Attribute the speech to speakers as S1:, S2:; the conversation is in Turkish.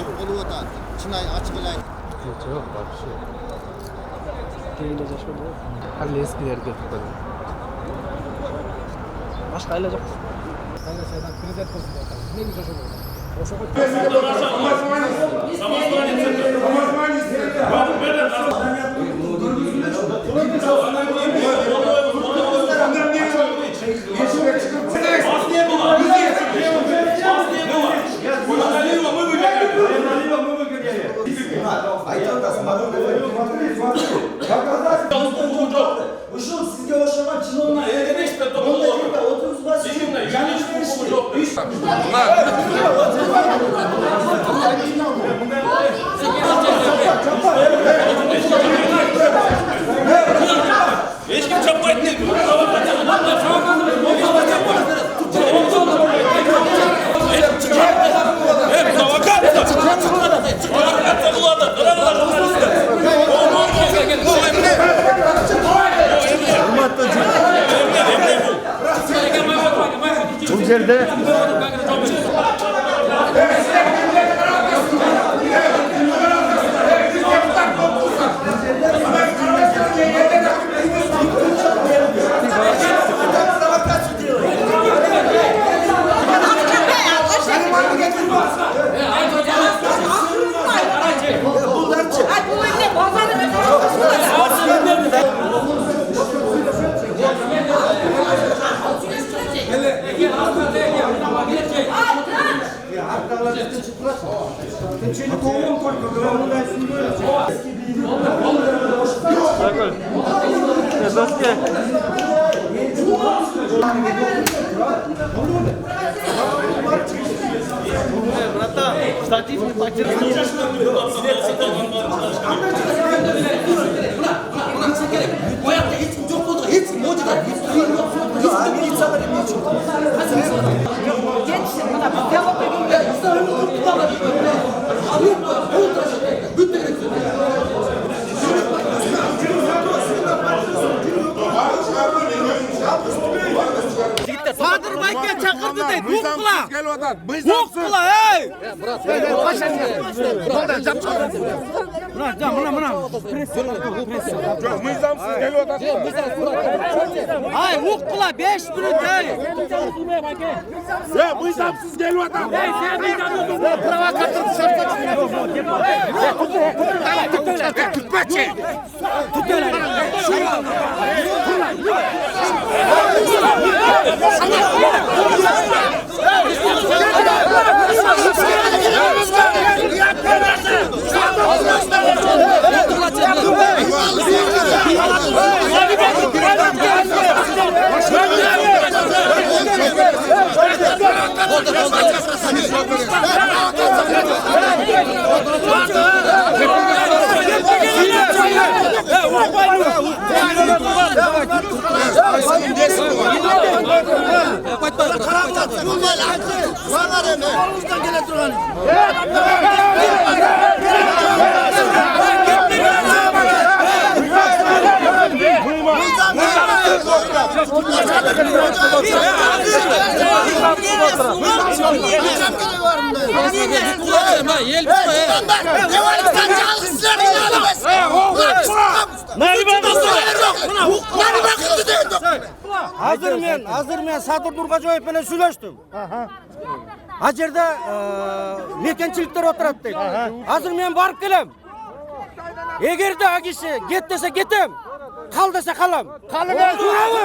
S1: olup atar. Çınay açık elaydı.
S2: Yok, var bir şey yok. Keyinde yaşamadı. Halle eskileri getirdim. Başka aile yok. Hayır, şeyden prezident olsun bakalım. Ne güzel olur. Boşa koy.
S3: Sizge hoşlamak için onlar evde 5 dakika oturuz bas. Yanlış bir iş.
S4: Hiç kim çapma etmiyor.
S2: Bu yerde
S5: Sadır Bayken çakırdı de Huk kula hey! Hay huk kula 5 minut hey!
S4: Ya bu hesapsız geliyor adam.
S5: Provokatör dışarıda çıkıyor.
S4: Tutmaçı.
S5: Hazır men Sadır Nurgajoyev bilen süйлöштüm. Hacerda mekençilikler oturат deydi. Hazır men barıp kelem. Egerde agisi get dese ketem. Kal dese kalam. Kalыңыз. Bravo.